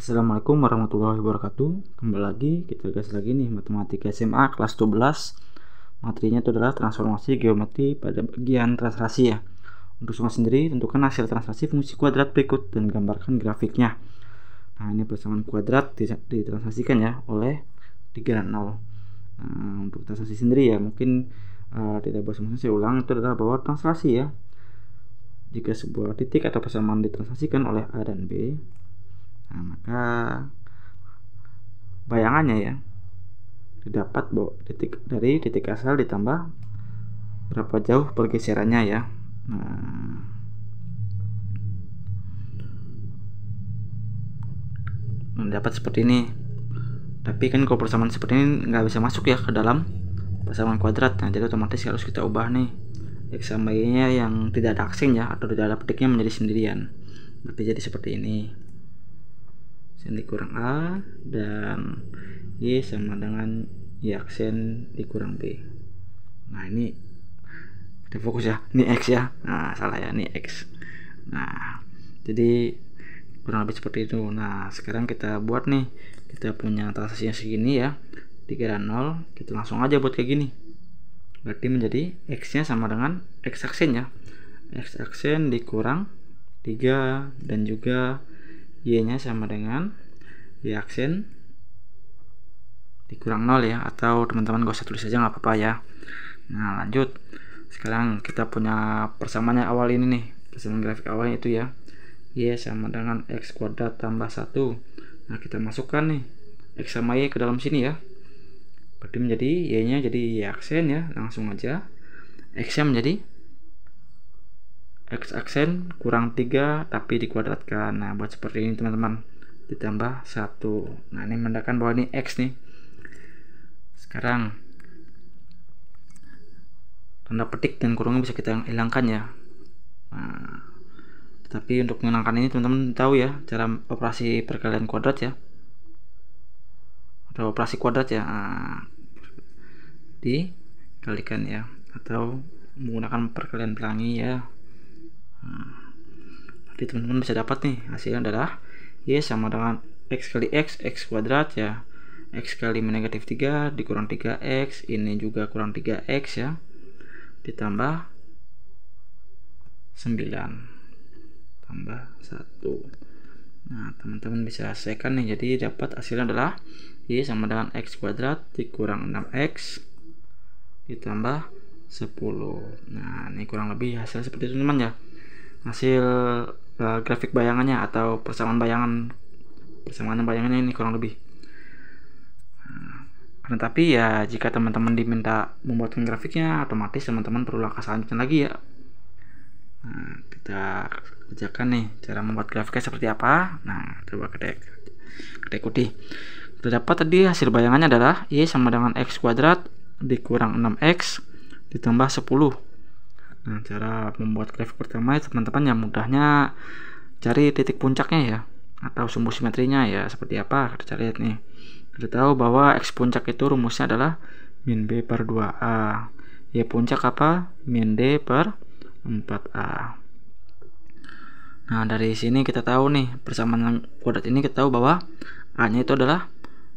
Assalamualaikum warahmatullahi wabarakatuh. Kembali lagi kita gas lagi nih matematika SMA kelas 12. Materinya itu adalah transformasi geometri pada bagian translasi ya. Untuk semua sendiri tentukan hasil translasi fungsi kuadrat berikut dan gambarkan grafiknya. Nah, ini persamaan kuadrat ditranslasikan ya oleh 3 dan 0. Nah, untuk translasi sendiri ya mungkin tidak bosan saya ulang, itu adalah bahwa translasi ya. Jika sebuah titik atau persamaan ditranslasikan oleh A dan B, nah, maka bayangannya ya didapat dari titik asal ditambah berapa jauh pergeserannya ya. Nah, mendapat seperti ini. Tapi kan kalau persamaan seperti ini nggak bisa masuk ya ke dalam persamaan kuadrat. Nah, jadi otomatis harus kita ubah nih x sama y nya yang tidak ada aksen ya, atau tidak ada petiknya menjadi sendirian. Berarti jadi seperti ini. Aksen dikurang A dan Y sama dengan Y aksen dikurang B. Nah, ini kita fokus ya, ini X ya. Nah, salah ya, ini X. Nah, jadi kurang lebih seperti itu. Nah, sekarang kita buat nih, kita punya translasinya segini ya, 3 dan 0. Kita langsung aja buat kayak gini. Berarti menjadi X nya sama dengan X aksen ya, X aksen dikurang 3, dan juga Y nya sama dengan Y aksen dikurang 0 ya, atau teman-teman gak usah tulis aja nggak apa-apa ya. Nah, lanjut. Sekarang kita punya persamaannya awal ini nih, persamaan grafik awalnya itu ya, Y sama dengan X kuadrat tambah 1. Nah, kita masukkan nih X sama Y ke dalam sini ya, berarti menjadi Y nya jadi Y aksen ya, langsung aja X nya menjadi X aksen kurang 3 tapi dikuadratkan. Nah, buat seperti ini teman-teman, ditambah 1. Nah, ini menandakan bahwa ini X nih. Sekarang tanda petik dan kurungnya bisa kita hilangkan ya. Nah, tapi untuk menghilangkan ini teman-teman tahu ya cara operasi perkalian kuadrat ya, atau operasi kuadrat ya. Nah, dikalikan ya, atau menggunakan perkalian pelangi ya. Nah, jadi teman-teman bisa dapat nih hasilnya adalah Y sama dengan X kali X kuadrat ya, X kali negatif 3 dikurang 3X, ini juga kurang 3X ya, ditambah 9 tambah 1. Nah, teman-teman bisa selesaikan nih, jadi dapat hasilnya adalah Y sama dengan X kuadrat dikurang 6X ditambah 10. Nah, ini kurang lebih hasil seperti itu teman ya, hasil grafik bayangannya atau persamaan bayangannya ini kurang lebih. Nah, tapi ya jika teman-teman diminta membuatkan grafiknya, otomatis teman-teman perlu langkah selanjutnya lagi ya. Nah, kita kerjakan nih cara membuat grafiknya seperti apa. Nah, coba kita ikuti. Kita dapat tadi hasil bayangannya adalah Y sama dengan X kuadrat dikurang 6X ditambah 10. Nah, cara membuat grafik pertama ya teman-teman, yang mudahnya cari titik puncaknya ya, atau sumbu simetrinya ya seperti apa. Kita lihat nih, kita tahu bahwa X puncak itu rumusnya adalah min B per 2A. Y puncak apa? Min D per 4A. Nah, dari sini kita tahu nih persamaan kuadrat ini, kita tahu bahwa A nya itu adalah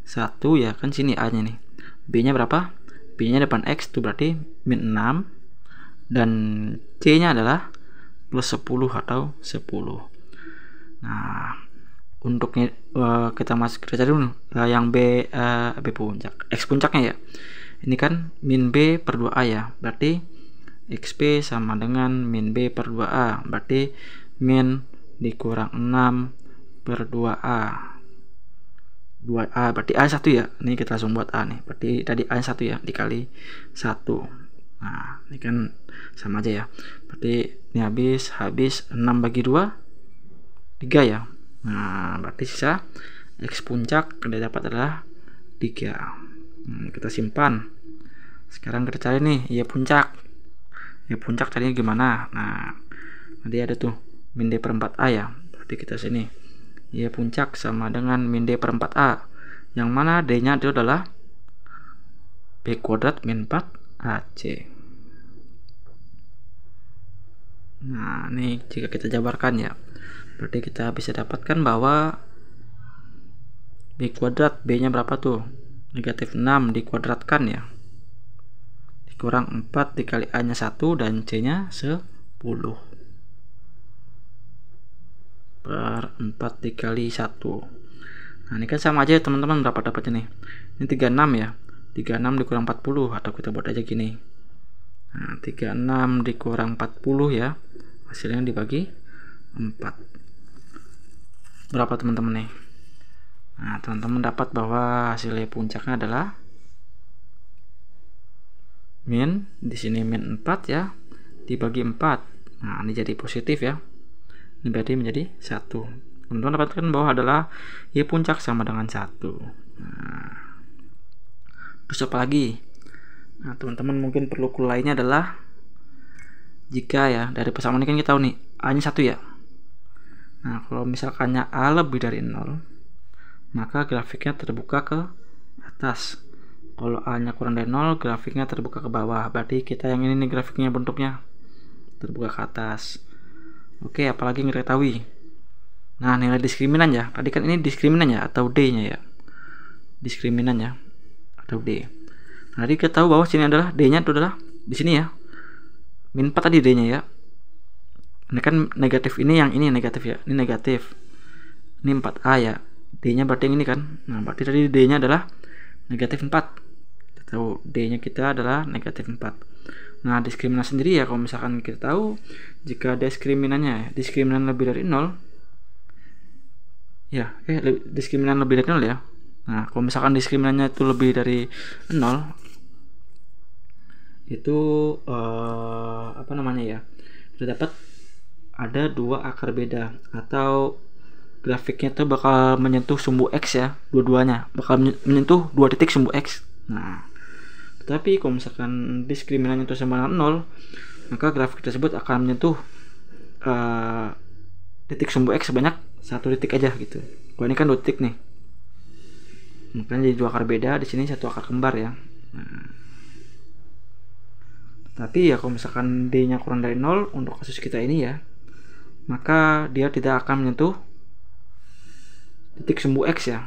1 ya, kan sini A nya nih. B nya berapa? B nya depan X itu berarti min 6, dan C nya adalah plus 10 atau 10. Nah, untuk kita cari dulu yang B puncak, X puncaknya ya, ini kan min B per 2A ya, berarti XP sama dengan min B per 2A, berarti min dikurang 6 per 2A. 2A berarti A1 ya, ini kita langsung buat A nih, berarti tadi A1 ya dikali 1. Nah, ini kan sama aja ya, berarti ini habis 6 bagi 2 3 ya. Nah, berarti sisa X puncak kita dapat adalah 3. Kita simpan. Sekarang kita cari nih Y puncak. Y puncak tadinya gimana? Nah, tadi ada tuh min D per 4A ya, berarti kita sini Y puncak sama dengan min D per 4A, yang mana D nya itu adalah B kuadrat min 4AC. Nah, ini jika kita jabarkan ya, berarti kita bisa dapatkan bahwa B kuadrat, B nya berapa tuh? Negatif 6 dikuadratkan ya, dikurang 4 dikali A nya 1 dan C nya 10 per 4 dikali 1. Nah ini kan sama aja ya teman-teman, berapa dapatnya nih? Ini 36 ya, 36 dikurang 40, atau kita buat aja gini. Nah 36 dikurang 40 ya, hasilnya dibagi 4. Berapa teman-teman nih? Nah teman-teman dapat bahwa hasilnya puncaknya adalah min, di sini min 4 ya, dibagi 4. Nah ini jadi positif ya, ini berarti menjadi 1. Teman-teman dapatkan bahwa adalah y puncak sama dengan 1. Nah, terus apa lagi? Nah teman-teman mungkin perlu clue lainnya adalah jika ya dari persamaan ini kan kita tahu nih A nya 1 ya. Nah kalau misalkannya A lebih dari 0, maka grafiknya terbuka ke atas. Kalau A nya kurang dari 0, grafiknya terbuka ke bawah. Berarti kita yang ini nih grafiknya bentuknya terbuka ke atas. Oke, apalagi yang kita ketahui? Nah nilai diskriminan ya, tadi kan ini diskriminan ya atau D nya ya, diskriminan ya atau D. Nah tadi kita tahu bahwa sini adalah D nya itu adalah di sini ya, min 4 tadi D nya ya. Ini kan negatif, ini yang ini negatif ya, ini negatif, ini 4A ya, D nya berarti yang ini kan. Nah berarti tadi D nya adalah negatif 4. Kita tahu D nya kita adalah negatif 4. Nah diskriminan sendiri ya, kalau misalkan kita tahu jika diskriminan lebih dari 0 ya, diskriminan lebih dari 0 ya. Nah kalau misalkan diskriminannya itu lebih dari 0, itu apa namanya ya, kita dapat ada dua akar beda, atau grafiknya itu bakal menyentuh sumbu X ya, dua-duanya bakal menyentuh 2 titik sumbu X. Nah tetapi kalau misalkan diskriminannya itu sama dengan 0, maka grafik tersebut akan menyentuh titik sumbu X sebanyak 1 titik aja gitu. Kalau ini kan 2 titik nih, makanya jadi 2 akar beda, di sini 1 akar kembar ya. Nah, tapi ya kalau misalkan D nya kurang dari 0 untuk kasus kita ini ya, maka dia tidak akan menyentuh titik sumbu X ya.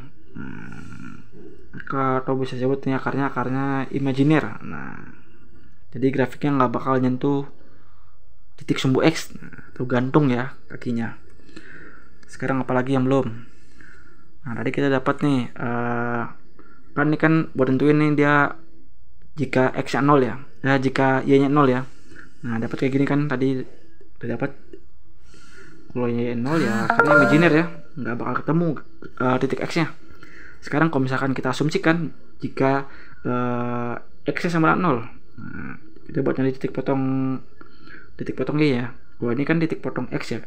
Atau bisa disebut ini akarnya imajiner. Nah jadi grafiknya nggak bakal nyentuh titik sumbu X, atau gantung ya kakinya. Sekarang apalagi yang belum? Nah tadi kita dapat nih kan ini kan buat tentuin nih dia jika X nya 0 ya, jika Y nya 0 ya. Nah dapat kayak gini kan, tadi udah dapat kalau Y 0 ya karena imajiner ya, nggak bakal ketemu titik X nya. Sekarang kalau misalkan kita asumsikan jika X nya sama dengan 0, nah, kita buat nyari titik potong Y ya. Wah ini kan titik potong X ya,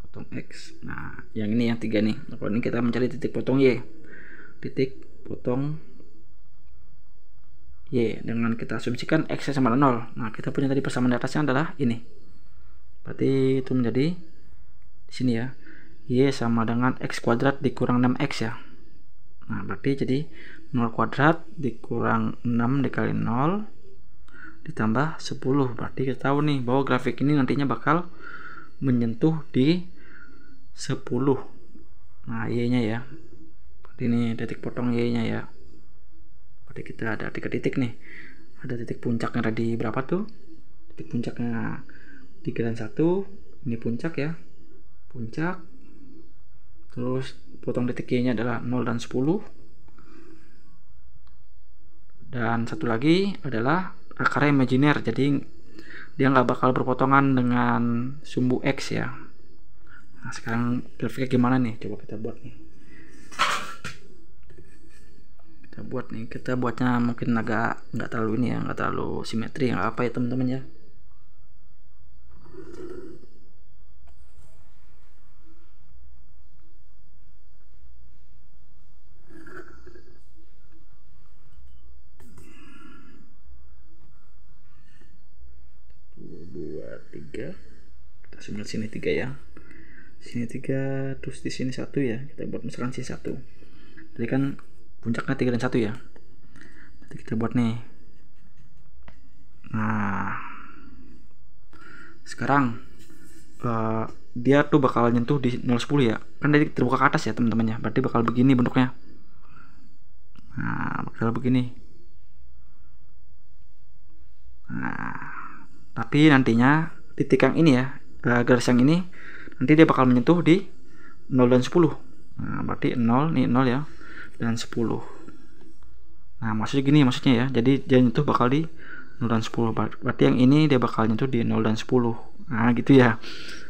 potong X. Nah yang ini yang 3 nih. Nah, kalau ini kita mencari titik potong Y, titik potong Y dengan kita asumsikan X nya sama dengan 0. Nah kita punya tadi persamaan di atasnya adalah ini, berarti itu menjadi di sini ya, Y sama dengan X kuadrat dikurang 6X ya. Nah berarti jadi 0 kuadrat dikurang 6 dikali 0 ditambah 10. Berarti kita tahu nih bahwa grafik ini nantinya bakal menyentuh di 10. Nah Y nya ya, berarti ini titik potong Y nya ya. Berarti kita ada 3 titik nih. Ada titik puncaknya tadi berapa tuh? Titik puncaknya 3 dan 1. Ini puncak ya, puncak. Terus potong titik Y nya adalah 0 dan 10. Dan satu lagi adalah akarnya imajiner, jadi dia nggak bakal berpotongan dengan sumbu X ya. Nah sekarang grafiknya gimana nih, coba kita buat nih. Kita buatnya mungkin agak nggak terlalu ini ya, nggak terlalu simetri, nggak apa ya teman-teman ya. Kita simulasi sini 3 ya, sini 3, terus di sini 1 ya. Kita buat misalkan sini 1. Jadi kan puncaknya 3 dan 1 ya. Nanti kita buat nih. Nah sekarang dia tuh bakal nyentuh di 0,10 ya. Kan dari terbuka ke atas ya teman-teman ya. Berarti bakal begini bentuknya. Nah, bakal begini. Nah, tapi nantinya titik yang ini ya, garis yang ini nanti dia bakal menyentuh di 0 dan 10. Nah, berarti 0 nih 0 ya dan 10. Nah, maksudnya ya. Jadi dia nyentuh bakal di 0 dan 10. Berarti yang ini dia bakal nyentuh di 0 dan 10. Nah, gitu ya.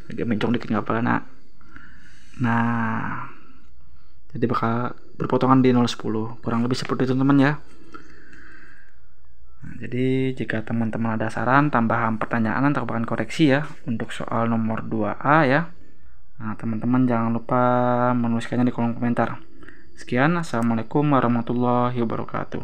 Agak mencong dikit enggak apa-apa. Nah, jadi bakal berpotongan di 0,10. Kurang lebih seperti itu teman-teman ya. Nah, jadi jika teman-teman ada saran, tambahan pertanyaan atau bahkan koreksi ya untuk soal nomor 2A ya. Nah, teman-teman jangan lupa menuliskannya di kolom komentar. Sekian, assalamualaikum warahmatullahi wabarakatuh.